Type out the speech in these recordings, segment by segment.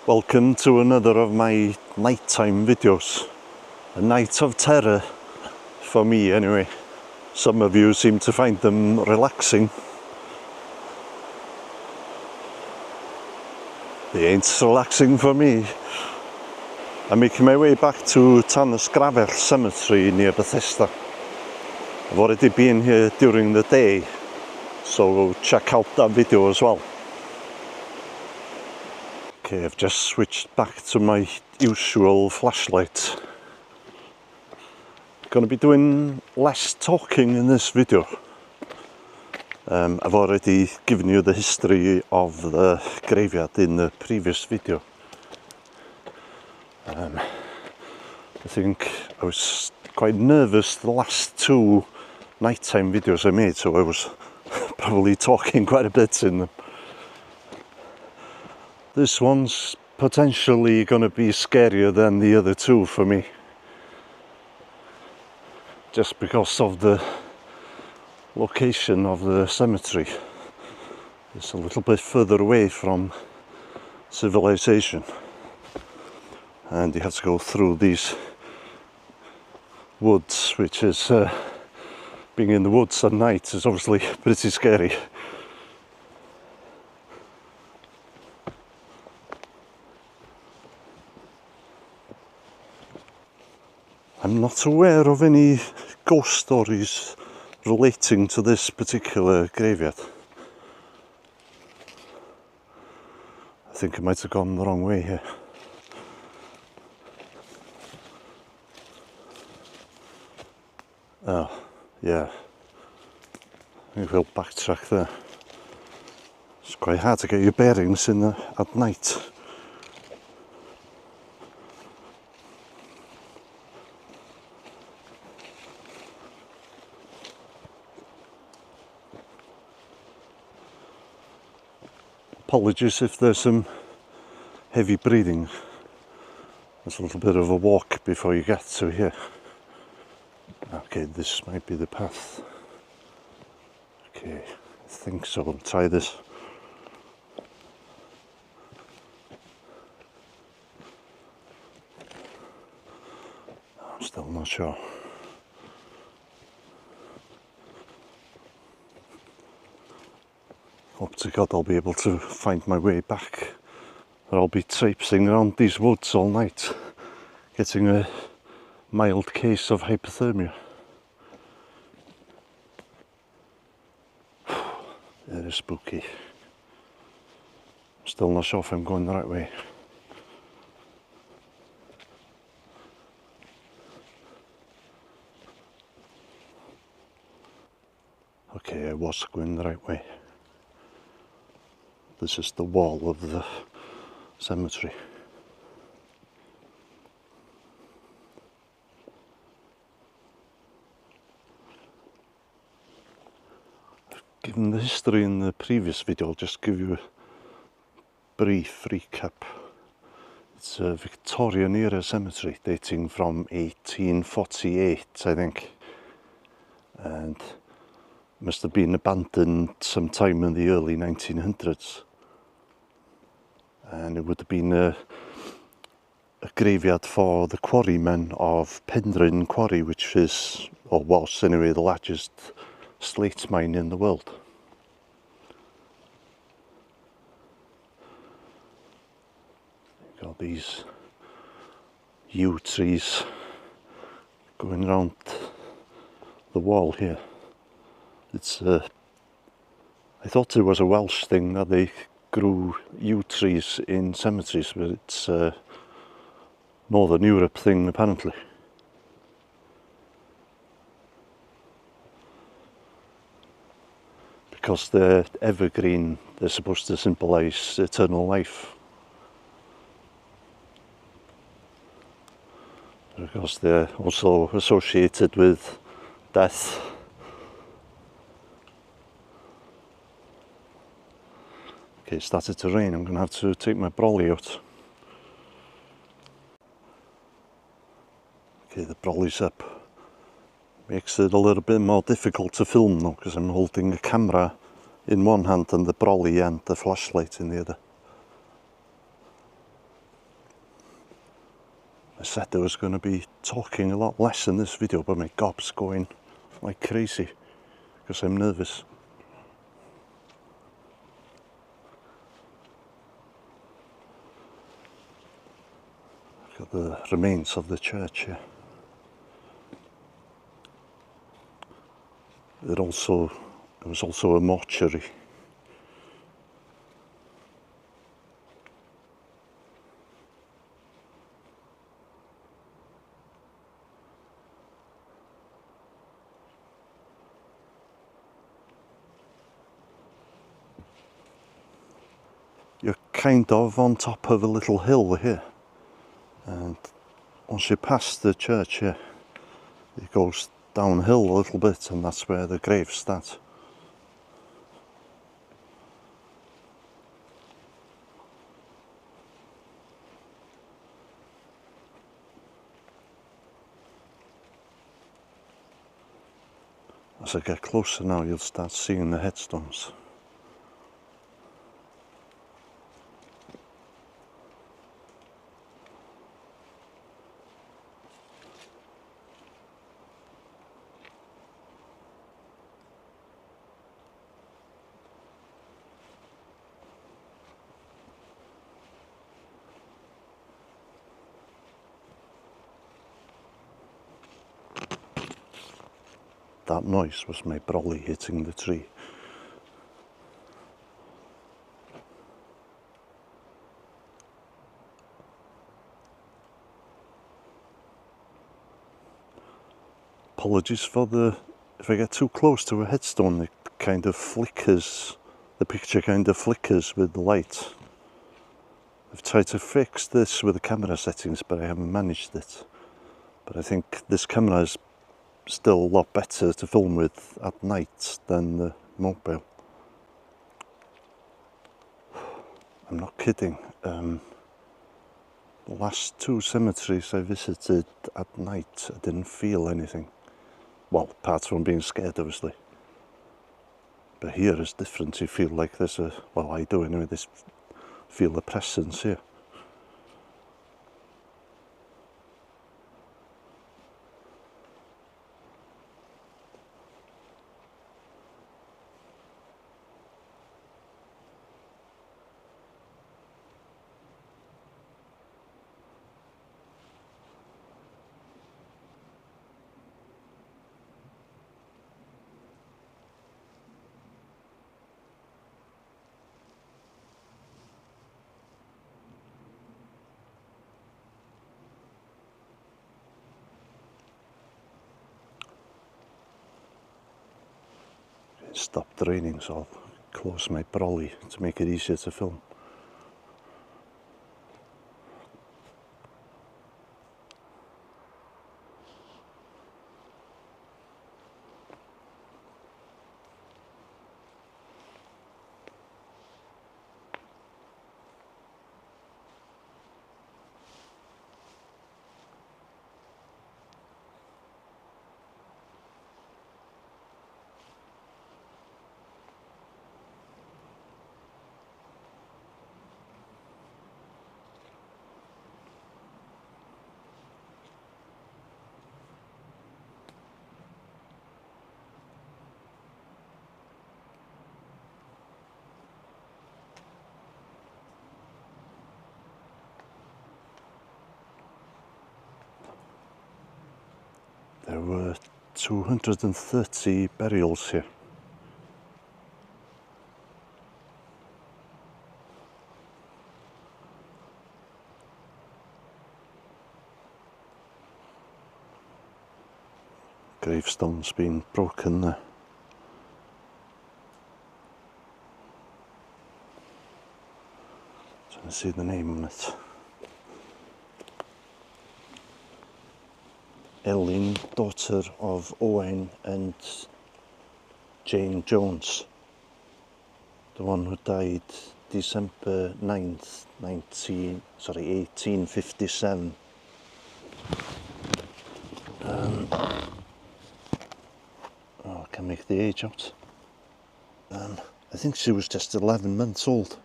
Welcome to another of my nighttime videos. A night of terror, for me anyway. Some of you seem to find them relaxing. They ain't relaxing for me. I'm making my way back to T Gra Cemetery near Bethesda. I've already been here during the day, so check out that video as well. Okay, I've just switched back to my usual flashlight. Going to be doing less talking in this video. I've already given you the history of the graveyard in the previous video. I think I was quite nervous the last two nighttime videos I made, so I was probably talking quite a bit in them. This one's potentially going to be scarier than the other two for me, just because of the location of the cemetery. It's a little bit further away from civilization, and you have to go through these woods, which is being in the woods at night is obviously pretty scary. I'm not aware of any ghost stories relating to this particular graveyard. I think I might have gone the wrong way here. Oh, yeah. I think we'll backtrack there. It's quite hard to get your bearings in at night. Apologies if there's some heavy breathing. There's a little bit of a walk before you get to here. Okay, this might be the path. Okay, I think so. I'll try this. I'm still not sure. Hope to God I'll be able to find my way back, or I'll be traipsing around these woods all night, getting a mild case of hypothermia. It is spooky. Still not sure if I'm going the right way. Okay, I was going the right way. This is the wall of the cemetery. I've given the history in the previous video. I'll just give you a brief recap. It's a Victorian era cemetery dating from 1848, I think, and must have been abandoned sometime in the early 1900s. And it would have been a graveyard for the quarrymen of Penrhyn Quarry, which is, or was anyway, the largest slate mine in the world. You've got these yew trees going around the wall here. It's I thought it was a Welsh thing that they grew yew trees in cemeteries, but it's a Northern Europe thing apparently. Because they're evergreen, they're supposed to symbolise eternal life. Because they're also associated with death. Okay, it started to rain. I'm going to have to take my brolly out. Okay, the brolly's up. Makes it a little bit more difficult to film though, because I'm holding a camera in one hand and the brolly and the flashlight in the other. I said I was going to be talking a lot less in this video, but my gob's going like crazy because I'm nervous. Got the remains of the church here. It was also a mortuary. You're kind of on top of a little hill here, and once you pass the church here, it goes downhill a little bit, and that's where the graves start. As I get closer now, you'll start seeing the headstones. That noise was my brolly hitting the tree. Apologies for if I get too close to a headstone, it kind of flickers, the picture kind of flickers with the light. I've tried to fix this with the camera settings, but I haven't managed it. But I think this camera is still a lot better to film with at night than the mobile. I'm not kidding. The last two cemeteries I visited at night, I didn't feel anything. Well, apart from being scared, obviously. But here is different. You feel like there's a, well, I do anyway, feel a presence here. It stopped raining, so I'll close my brolly to make it easier to film. There were 230 burials here. Gravestones being broken there. Trying to see the name on it. Elin, daughter of Owen and Jane Jones, the one who died December 9th, 1857. I can make the age out. I think she was just 11 months old.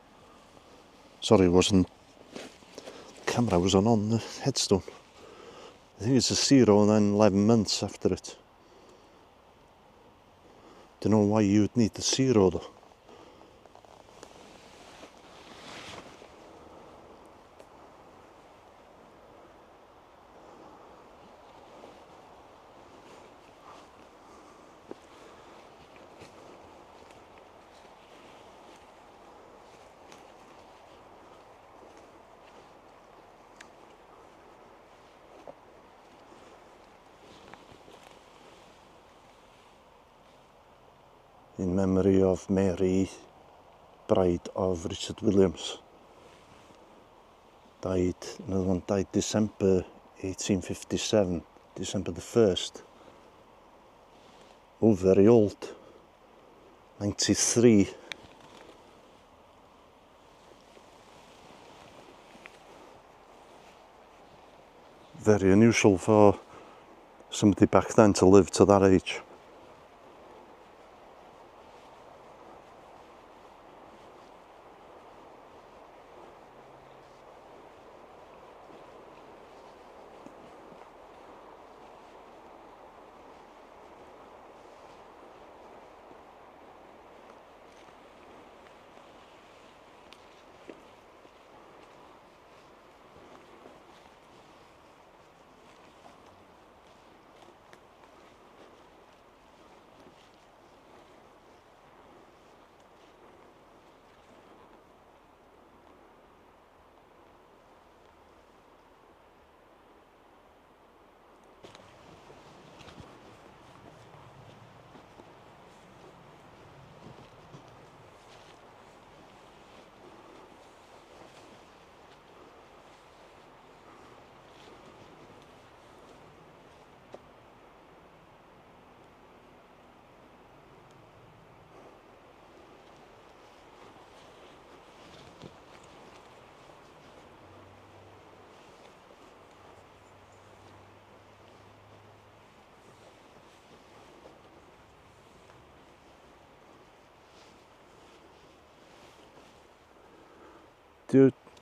Sorry, the camera wasn't on the headstone. I think it's a 0 and then 11 months after it. Don't know why you'd need the 0 though. In memory of Mary, bride of Richard Williams. Another one died December 1857, December the 1st. Oh, very old, 93. Very unusual for somebody back then to live to that age.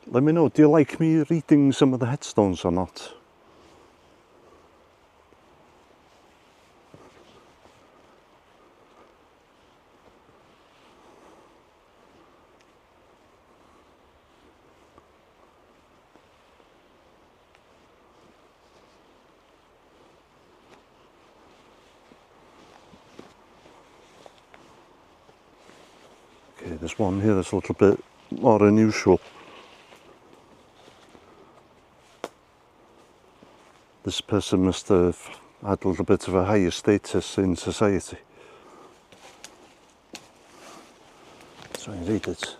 Let me know, do you like me reading some of the headstones or not? Okay, there's one here that's a little bit more unusual. This person must have had a little bit of a higher status in society. So I read it.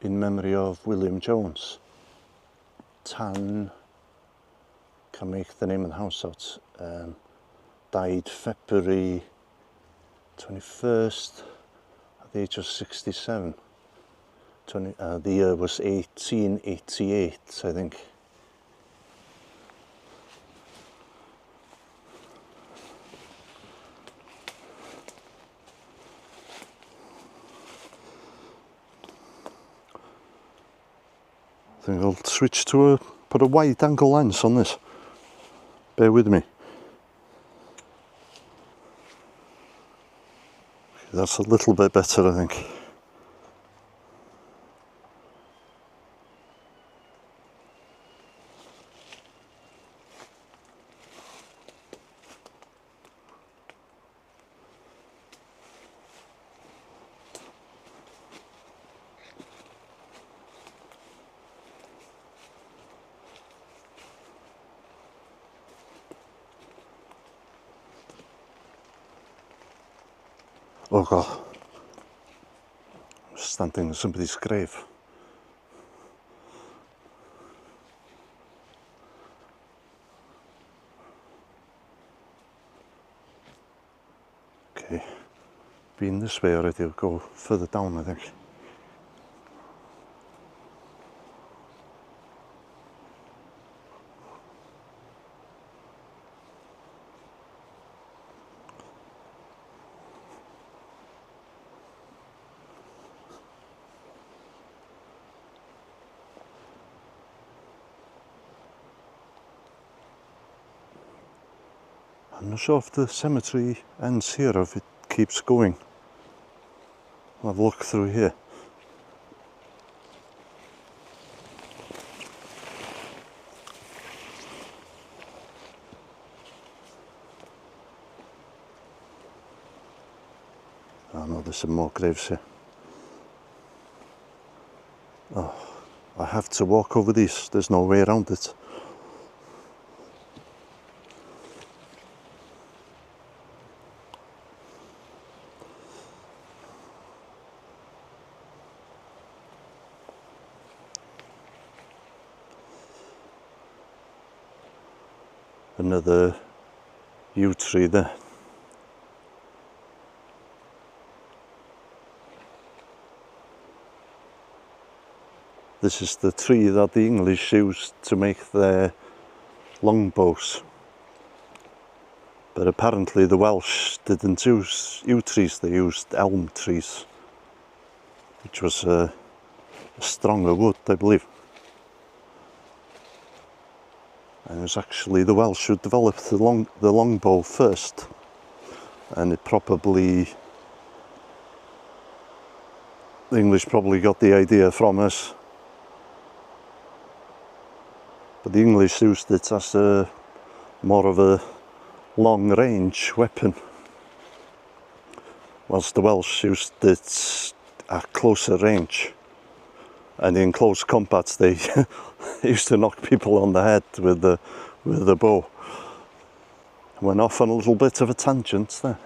In memory of William Jones. Tan, can make the name of the house out. Died February 21st at the age of 67. The year was 1888, I think. I think I'll switch to put a wide angle lens on this. Bear with me. That's a little bit better, I think. Oh God, I'm standing in somebody's grave. Okay, being this way already, I'll go further down, I think. I'm not sure if the cemetery ends here or if it keeps going. I'll have a look through here. Oh no, there's some more graves here. Oh, I have to walk over these, there's no way around it. Another yew tree there. This is the tree that the English used to make their longbows. But apparently the Welsh didn't use yew trees, they used elm trees, which was a stronger wood, I believe. And it was actually the Welsh who developed the longbow first, and it probably, the English probably got the idea from us. But the English used it as a more of a long-range weapon, whilst the Welsh used it at closer range. And in close combats they used to knock people on the head with the bow. Went off on a little bit of a tangent there.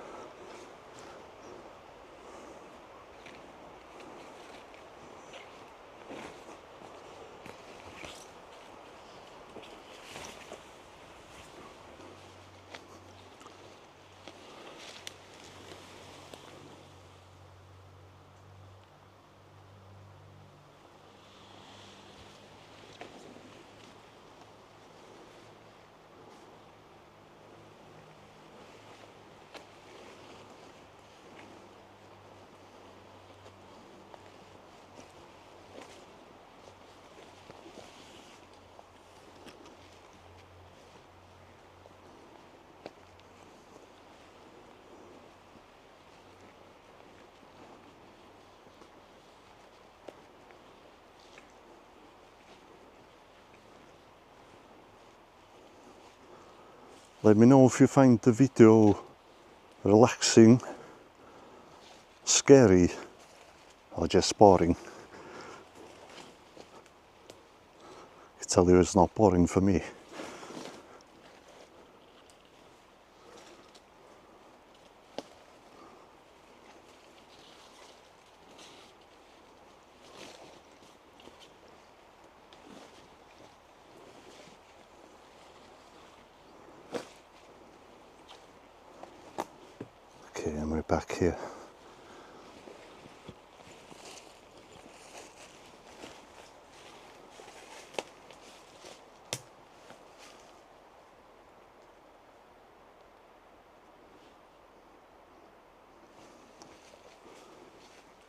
Let me know if you find the video relaxing, scary, or just boring. I tell you, it's not boring for me. Okay, and we're back here.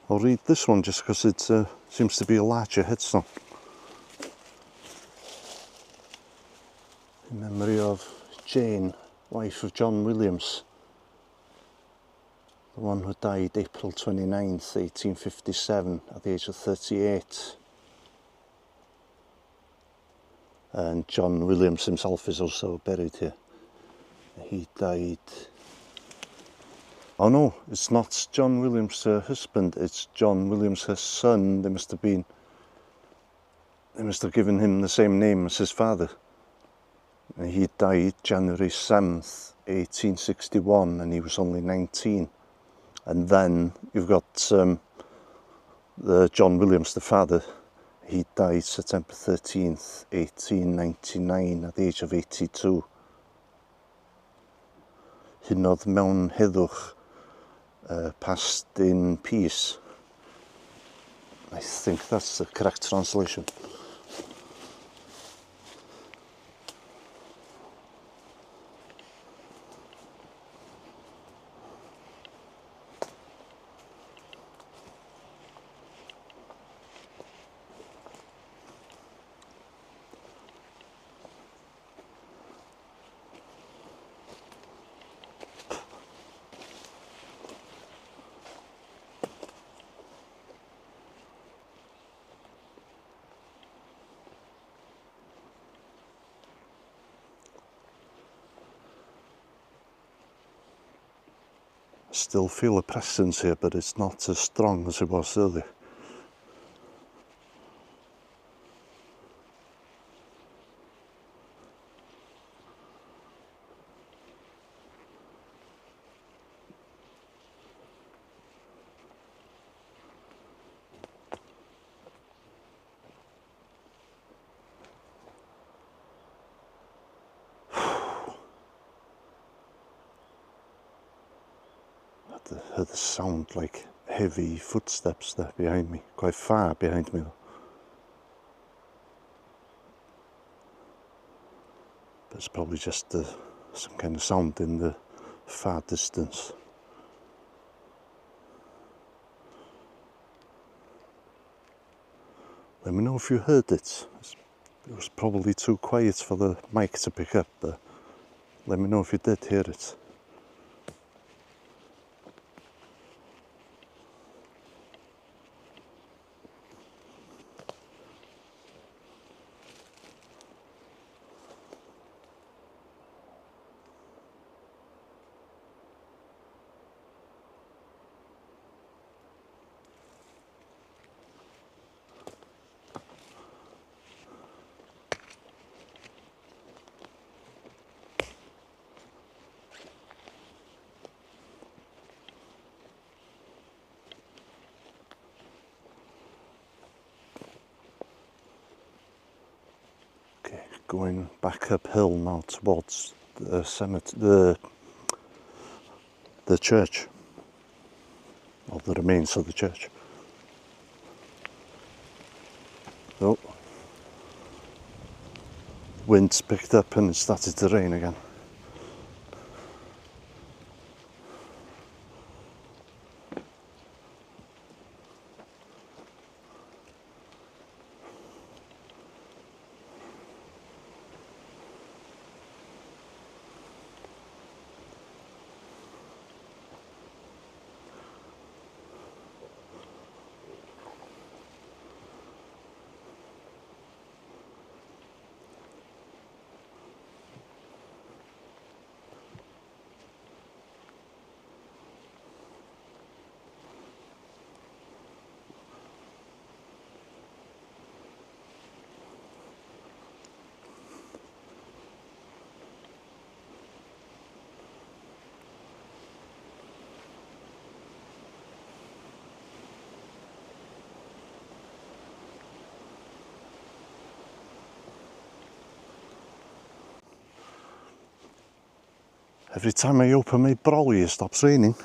I'll read this one just because it seems to be a larger headstone. In memory of Jane, wife of John Williams, the one who died April 29th, 1857 at the age of 38. And John Williams himself is also buried here. He died... Oh no, it's not John Williams' husband, it's John Williams' son. They must have given him the same name as his father. And he died January 7th, 1861, and he was only 19. And then you've got the John Williams, the father. He died September 13th, 1899, at the age of 82. Hunodd mewn heddwch, passed in peace. I think that's the correct translation. Still feel a presence here, but it's not as strong as it was earlier. I heard the sound like heavy footsteps there behind me, quite far behind me though. But it's probably just some kind of sound in the far distance. Let me know if you heard it. It was probably too quiet for the mic to pick up, but let me know if you did hear it. Going back uphill now towards the cemetery, the church, or the remains of the church. Oh, wind's picked up and it started to rain again. Every time I open my brolly, it stops raining.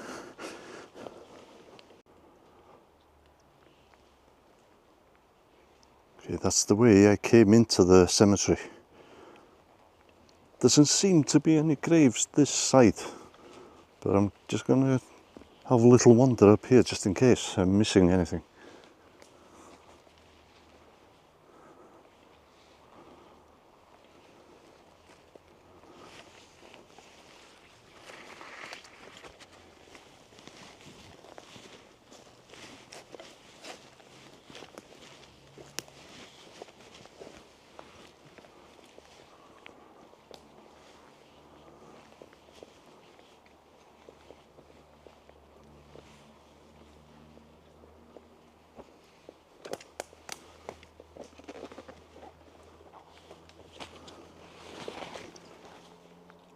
Okay, that's the way I came into the cemetery. Doesn't seem to be any graves this side, but I'm just gonna have a little wander up here just in case I'm missing anything.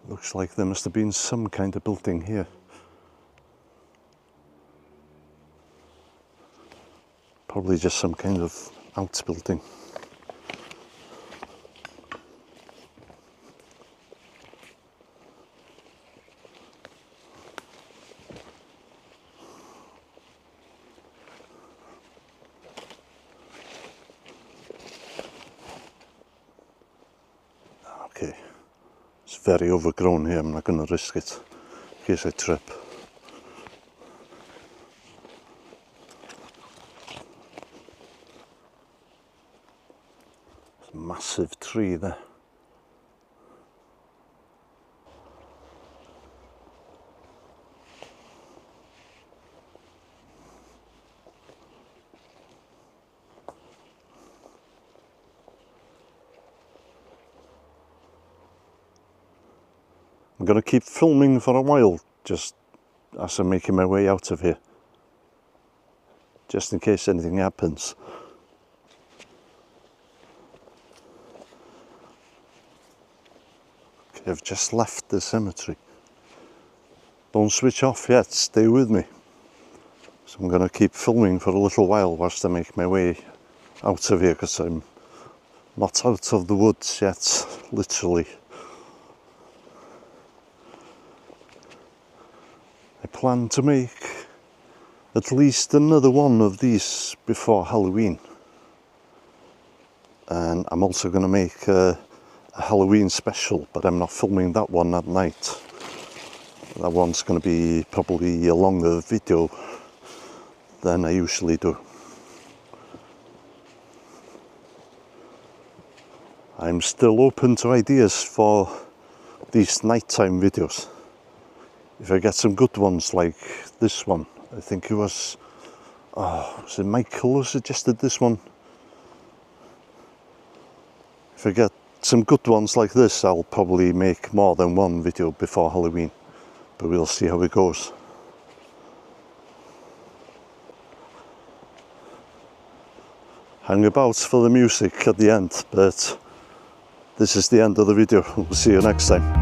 Looks like there must have been some kind of building here. Probably just some kind of outbuilding. Okay, it's very overgrown here, I'm not going to risk it in case I trip. There's a massive tree there. I'm going to keep filming for a while, just as I'm making my way out of here, just in case anything happens. Okay, I've just left the cemetery. Don't switch off yet, stay with me. So I'm going to keep filming for a little while whilst I make my way out of here, because I'm not out of the woods yet, literally. I plan to make at least another one of these before Halloween. And I'm also going to make a Halloween special, but I'm not filming that one at night. That one's going to be probably a longer video than I usually do. I'm still open to ideas for these nighttime videos. If I get some good ones like this one, I think it was it Michael who suggested this one? If I get some good ones like this, I'll probably make more than one video before Halloween, but we'll see how it goes. Hang about for the music at the end, but this is the end of the video. We'll see you next time.